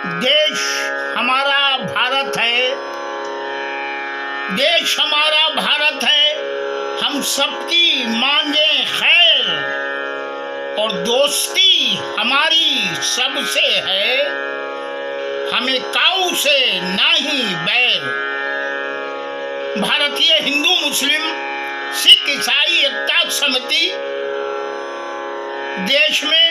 देश हमारा भारत है, देश हमारा भारत है। हम सबकी मांगे खैर और दोस्ती हमारी सबसे है। हमें काऊ से नाही बैर। भारतीय हिंदू मुस्लिम सिख ईसाई एकता समिति देश में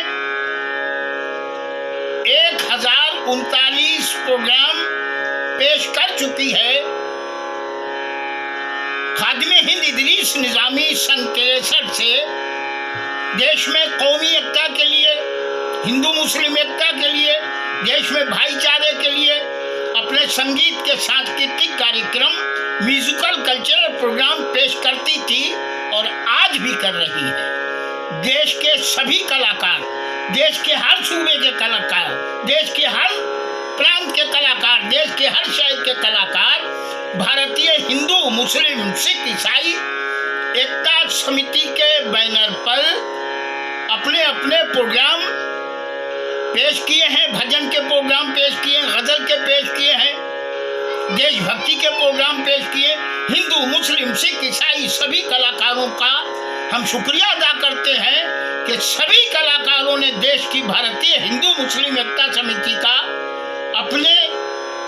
1039 प्रोग्राम पेश कर चुकी है। खादिम हिंद इदरीस निजामी सन 63 से देश में कौमी एकता के लिए, हिंदू मुस्लिम एकता के लिए, देश में भाईचारे के लिए अपने संगीत के सांस्कृतिक कार्यक्रम, म्यूजिकल कल्चरल प्रोग्राम पेश करती थी और आज भी कर रही है। देश के सभी कलाकार, देश के हर सूबे के कलाकार, देश के हर प्रांत के कलाकार, देश के हर शहर के कलाकार भारतीय हिंदू मुस्लिम सिख ईसाई एकता समिति के बैनर पर अपने अपने प्रोग्राम पेश किए हैं। भजन के प्रोग्राम पेश किए, गजल के पेश किए हैं, देशभक्ति के प्रोग्राम पेश किए। हिंदू मुस्लिम सिख ईसाई सभी कलाकारों का हम शुक्रिया अदा करते हैं कि सभी कलाकारों ने देश की भारतीय हिंदू मुस्लिम एकता समिति का अपने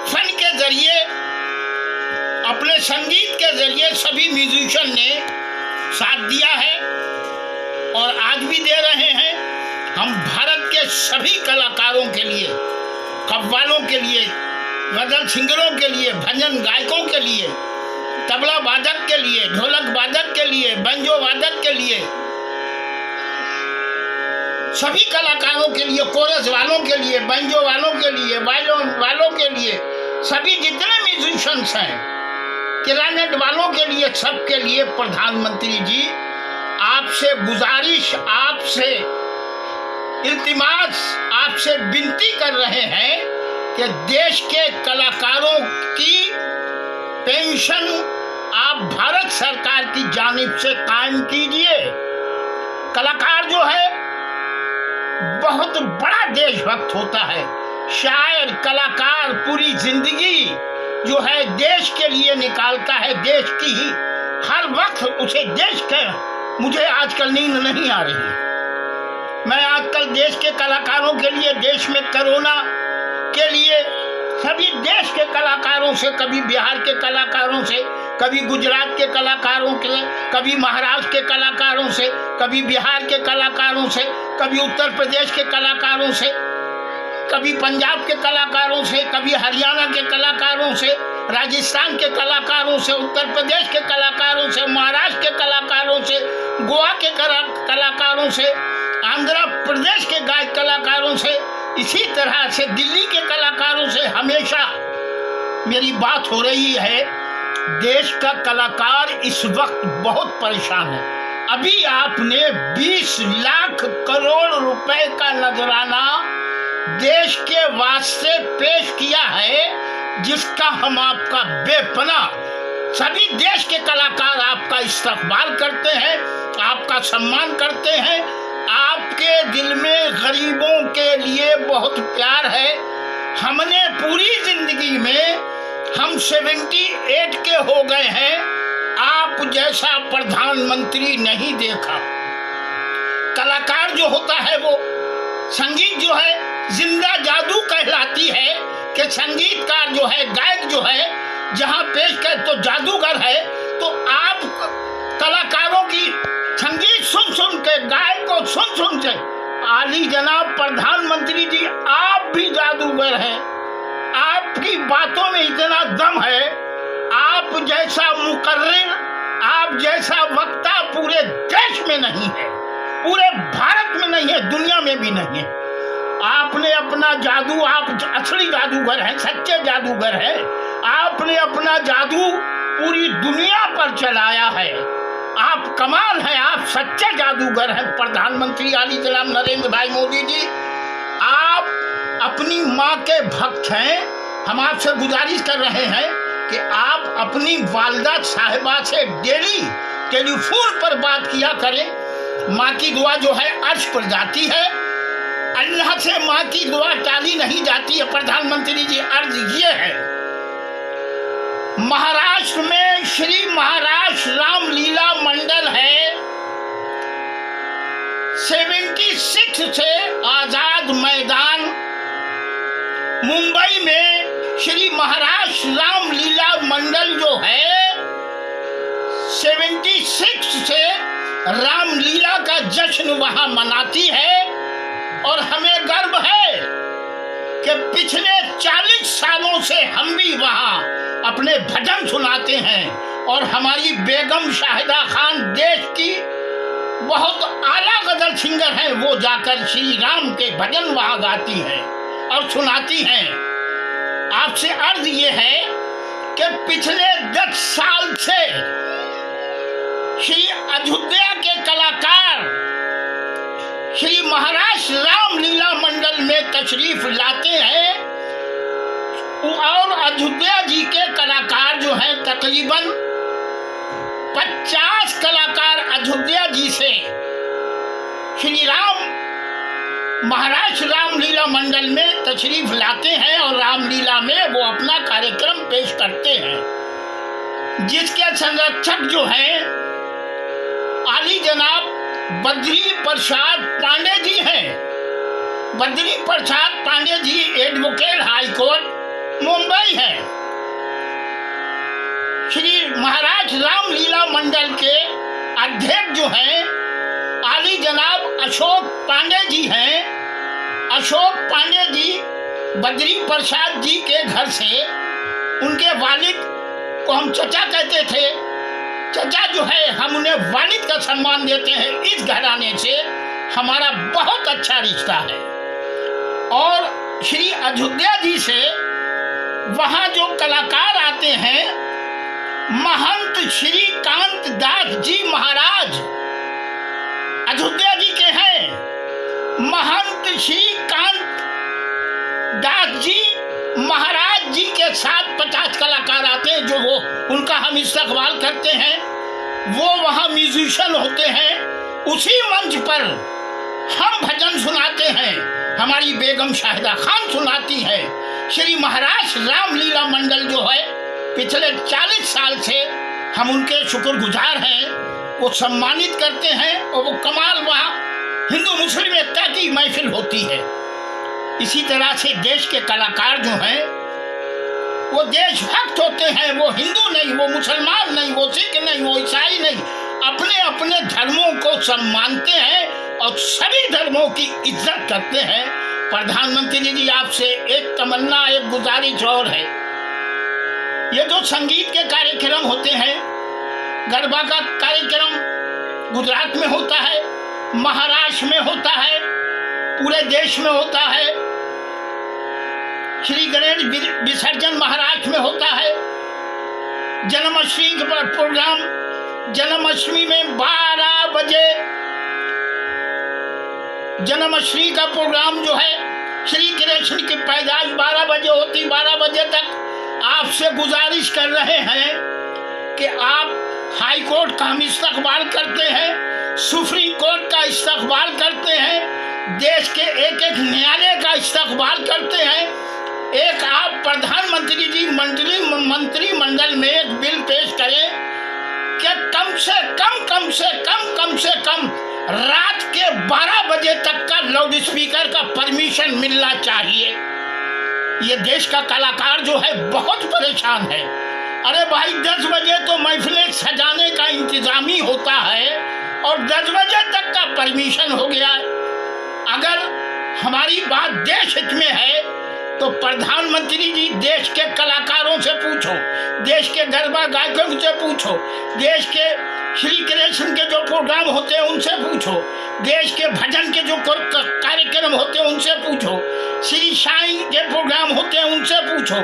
फन के जरिए, अपने संगीत के जरिए सभी म्यूजिशियन ने साथ दिया है और आज भी दे रहे हैं। हम भारत के सभी कलाकारों के लिए, कव्वालों के लिए, गजल सिंगरों के लिए, भजन गायकों के लिए, तबला वादक के लिए, ढोलक वादक के लिए, बंजो वादक के लिए, सभी कलाकारों के लिए, कोरस वालों के लिए, बंजो वालों के लिए, वायलिन वालों के लिए, सभी जितने म्यूजिशियंस हैं, क्लैरिनेट वालों के लिए, सबके लिए प्रधानमंत्री जी आपसे गुजारिश, आपसे इल्तिमास, आपसे विनती कर रहे हैं कि देश के कलाकारों की पेंशन आप भारत सरकार की जानिब से कायम कीजिए। कलाकार जो है बहुत बड़ा देशभक्त होता है। शायर, कलाकार पूरी जिंदगी जो है देश के लिए निकालता है, देश की ही हर वक्त उसे देश के। मुझे आजकल नींद नहीं आ रही। मैं आजकल देश के कलाकारों के लिए, देश में कोरोना के लिए सभी देश के कलाकारों से, कभी बिहार के कलाकारों से, कभी गुजरात के कलाकारों से, कभी महाराष्ट्र के कलाकारों से, कभी बिहार के कलाकारों से, कभी उत्तर प्रदेश के कलाकारों से, कभी पंजाब के कलाकारों से, कभी हरियाणा के कलाकारों से, राजस्थान के कलाकारों से, उत्तर प्रदेश के कलाकारों से, महाराष्ट्र के कलाकारों से, गोवा के कलाकारों से, आंध्र प्रदेश के गायक कलाकारों से, इसी तरह से दिल्ली के कलाकारों से हमेशा मेरी बात हो रही है। देश का कलाकार इस वक्त बहुत परेशान है। अभी आपने 20 लाख करोड़ रुपए का नजराना देश के वास्ते पेश किया है, जिसका हम आपका बेपनाह सभी देश के कलाकार आपका इस्तकबाल करते हैं, आपका सम्मान करते हैं। आपके दिल में गरीबों के लिए बहुत प्यार है। हमने पूरी जिंदगी में हम 78 के हो गए हैं, आप जैसा प्रधानमंत्री नहीं देखा। कलाकार जो होता है वो संगीत जो है जिंदा जादू कहलाती है कि संगीतकार जो है, गायक जो है, जहां पेश कर तो जादूगर है। तो आप कलाकारों की संगीत सुन सुन के, गायक को सुन सुन के, आली जनाब प्रधानमंत्री जी आप भी जादूगर हैं। आपकी बातों में इतना दम है। आप जैसा मुकर्रिर, आप जैसा वक्ता पूरे देश में नहीं है, पूरे भारत में नहीं है, दुनिया में भी नहीं है। आपने अपना जादू, आप असली जादूगर हैं, सच्चे जादूगर हैं। आपने अपना जादू पूरी दुनिया पर चलाया है। आप कमाल हैं, आप सच्चे जादूगर हैं। प्रधानमंत्री आली जनाब नरेंद्र भाई मोदी जी, आप अपनी माँ के भक्त हैं। हम आपसे गुजारिश कर रहे हैं कि आप अपनी वालिदा साहिबा से डेली टेलीफोन पर बात किया करें। माँ की दुआ जो है अर्श पर जाती है। अल्लाह से माँ की दुआ टाली नहीं जाती है। प्रधानमंत्री जी, अर्ज ये है, महाराष्ट्र में श्री महाराष्ट्र रामलीला मंडल है, 76 से आजाद मैदान, मुंबई में श्री महाराष्ट्र रामलीला मंडल जो है 76 से रामलीला का जश्न वहां मनाती है। और हमें गर्व है कि पिछले 40 सालों से हम भी वहां अपने भजन सुनाते हैं। और हमारी बेगम शाहिदा खान देश की बहुत आला गजल सिंगर हैं, वो जाकर श्री राम के भजन वहां गाती हैं और सुनाती हैं। आपसे अर्ज ये है कि पिछले 10 साल से श्री अयोध्या के कलाकार श्री महाराष्ट्र रामलीला मंडल में तशरीफ लाते हैं। और अयोध्या जी के कलाकार जो हैं, तकरीबन 50 कलाकार अयोध्या जी से श्री राम महाराष्ट्र रामलीला मंडल में तशरीफ लाते हैं और रामलीला में वो अपना कार्यक्रम पेश करते हैं, जिसके संरक्षक जो हैं आली जनाब बद्री प्रसाद पांडे जी हैं। Badri Prasad Pandey ji advocate high court Mumbai है। श्री महाराष्ट्र रामलीला मंडल के अध्यक्ष जो हैं आली जनाब अशोक पांडे जी हैं। अशोक पांडे जी बद्री प्रसाद जी के घर से, उनके वालिद को हम चचा कहते थे, चचा जो है हम उन्हें वालिद का सम्मान देते हैं। इस घराने से हमारा बहुत अच्छा रिश्ता है। और श्री अयोध्या जी से वहाँ जो कलाकार आते हैं, महंत श्री कांत दास जी महाराज अयोध्या जी के हैं। महंत श्री कांत दास जी महाराज जी के साथ 50 कलाकार आते हैं, जो वो उनका हम इस्तकबाल करते हैं। वो वहाँ म्यूजिशियन होते हैं। उसी मंच पर हम भजन सुनाते हैं, हमारी बेगम शाहिदा खान सुनाती है। श्री महाराष्ट्र रामलीला मंडल जो है पिछले 40 साल से हम उनके शुक्रगुजार हैं। वो सम्मानित करते हैं और वो कमाल वहाँ हिंदू मुस्लिम एकता की महफिल होती है। इसी तरह से देश के कलाकार जो हैं वो देशभक्त होते हैं। वो हिंदू नहीं, वो मुसलमान नहीं, वो सिख नहीं, वो ईसाई नहीं, अपने अपने धर्मों को सम्मानते हैं और सभी धर्मों की इज्जत करते हैं। प्रधानमंत्री जी, आपसे एक तमन्ना, एक गुजारिश और है। ये जो संगीत के कार्यक्रम होते हैं, गरबा का कार्यक्रम गुजरात में होता है, महाराष्ट्र में होता है, पूरे देश में होता है। श्री गणेश विसर्जन महाराष्ट्र में होता है। जन्माष्टमी का प्रोग्राम, जन्माष्टमी में 12 बजे जन्माष्टमी का प्रोग्राम जो है, श्री कृष्ण की पैदाइश 12 बजे होती। 12 बजे तक आपसे गुजारिश कर रहे हैं कि आप हाई कोर्ट का हम इस्तकबाल करते हैं, सुप्रीम कोर्ट का इस्तकबाल करते हैं, देश के एक एक न्यायालय का इस्तकबाल करते हैं। एक आप प्रधानमंत्री जी मंत्रिमंडल में एक बिल पेश करें कि कम से कम रात के 12 बजे तक का लाउड स्पीकर का परमिशन मिलना चाहिए। ये देश का कलाकार जो है बहुत परेशान है। अरे भाई, 10 बजे तो महफिलें सजाने का इंतजाम ही होता है और 10 बजे तक का परमिशन हो गया। अगर हमारी बात देश हित में है तो प्रधानमंत्री जी देश के कलाकारों से पूछो, देश के गरबा गायकों से पूछो, देश के श्री कृष्ण के जो प्रोग्राम होते हैं उनसे पूछो, देश के भजन के जो कार्यक्रम होते हैं उनसे पूछो, श्री साईं के प्रोग्राम होते हैं उनसे पूछो,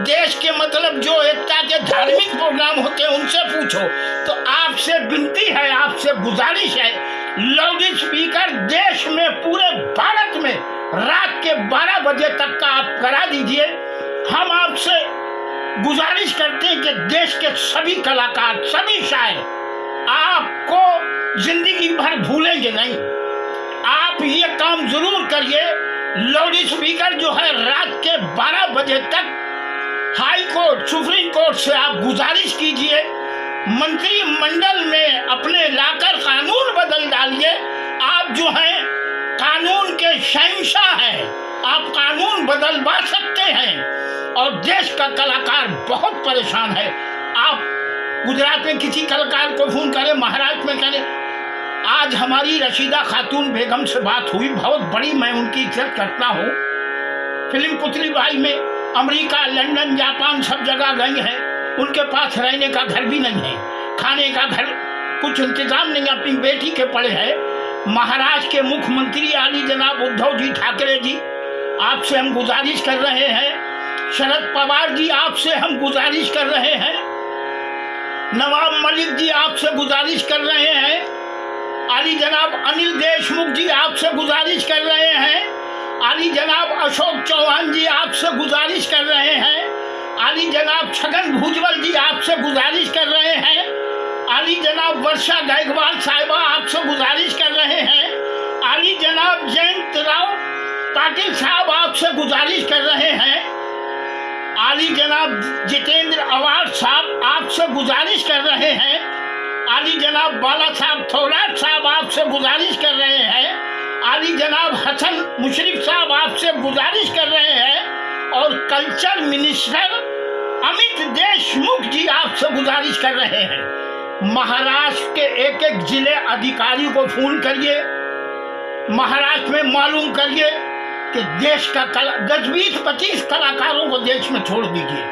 देश के मतलब जो एकता के धार्मिक प्रोग्राम होते हैं उनसे पूछो। तो आपसे विनती है, आपसे गुजारिश है, लाउड स्पीकर देश में पूरे भारत में रात के 12 बजे तक का आप करा दीजिए। हम आपसे गुजारिश करते हैं कि देश के सभी कलाकार, सभी शायर आपको जिंदगी भर भूलेंगे नहीं। आप आप ये काम जरूर करिए, लाउड स्पीकर जो है रात के 12 बजे तक हाई कोर्ट सुप्रीम कोर्ट से आप गुजारिश कीजिए, मंत्रिमंडल में अपने लाकर कानून बदल डालिए। आप जो हैं कानून के शहंशाह हैं, आप कानून बदलवा सकते हैं और देश का कलाकार बहुत परेशान है। आप गुजरात में किसी कलाकार को फोन करें, महाराष्ट्र में करें। आज हमारी रशीदा खातून बेगम से बात हुई, बहुत बड़ी, मैं उनकी इज्जत करता हूँ। फिल्म पुतली बाई में अमेरिका, लंदन, जापान सब जगह गई हैं। उनके पास रहने का घर भी नहीं है, खाने का घर कुछ इंतजाम नहीं, अपनी बेटी के पड़े हैं। महाराष्ट्र के मुख्यमंत्री आली जनाब उद्धव जी ठाकरे जी, आपसे हम गुजारिश कर रहे हैं। शरद पवार जी, आपसे हम गुजारिश कर रहे हैं। नवाब मलिक जी, आपसे गुजारिश कर रहे हैं। आली जनाब अनिल देशमुख जी, आपसे गुजारिश कर रहे हैं। आली जनाब अशोक चौहान जी, आपसे गुजारिश कर रहे हैं। आली जनाब छगन भुजबल जी, आपसे गुजारिश कर रहे हैं। आली जनाब वर्षा गायकवाड़ साहिबा, आपसे गुजारिश कर रहे हैं। आली जनाब जयंत राव पाटिल साहब, आपसे गुजारिश कर रहे हैं। आली जनाब जितेंद्र अवार्ड साहब, आपसे गुजारिश कर रहे हैं। आली जनाब बाला साहब थोराट साहब, आपसे गुजारिश कर रहे हैं। आली जनाब हसन मुशर्रफ साहब, आपसे गुजारिश कर रहे हैं। और कल्चर मिनिस्टर अमित देशमुख जी, आपसे गुजारिश कर रहे हैं। महाराष्ट्र के एक एक जिले अधिकारी को फोन करिए, महाराष्ट्र में मालूम करिए कि देश का 10-20-25 कलाकारों को देश में छोड़ दीजिए।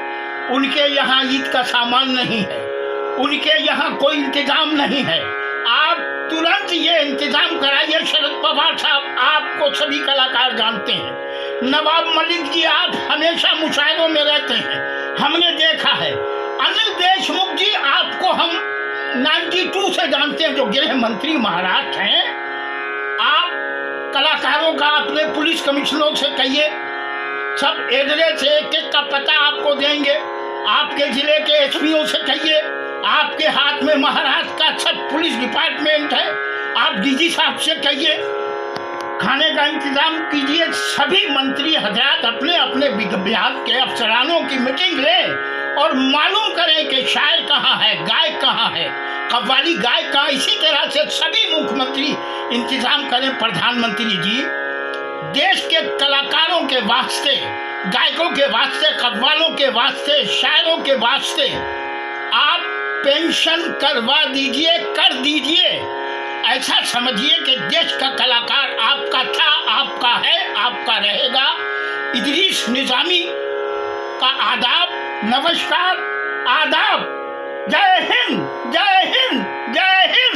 उनके यहाँ ईद का सामान नहीं है, उनके यहाँ कोई इंतजाम नहीं है। आप तुरंत ये इंतजाम कराइए। शरद पवार साहब, आपको सभी कलाकार जानते हैं। नवाब मलिक जी, आप हमेशा मुशायरों में रहते हैं, हमने देखा है। अनिल देशमुख जी, आपको हम 92 से जानते हैं, जो गृह मंत्री महाराष्ट्र हैं। आप कलाकारों का अपने पुलिस कमिश्नरों से कहिए, सब एड्रेस एक एक का पता आपको देंगे। आपके जिले के एसपीओ से कहिए, आपके हाथ में महाराष्ट्र का सब पुलिस डिपार्टमेंट है। आप डीजी साहब से कहिए, खाने का इंतजाम कीजिए। सभी मंत्री हजरात अपने अपने विभाग के अफसरानों की मीटिंग लें और मालूम करें कि शायर कहाँ है, गायक कहाँ है, कव्वाली गायक कहाँ। इसी तरह से सभी मुख्यमंत्री इंतजाम करें। प्रधानमंत्री जी, देश के कलाकारों के वास्ते, गायकों के वास्ते, कव्वालों के वास्ते, शायरों के वास्ते आप पेंशन करवा दीजिए, कर दीजिए। ऐसा समझिए कि देश का कलाकार आपका था, आपका है, आपका रहेगा। इदरीस निजामी का आदाब, नमस्कार।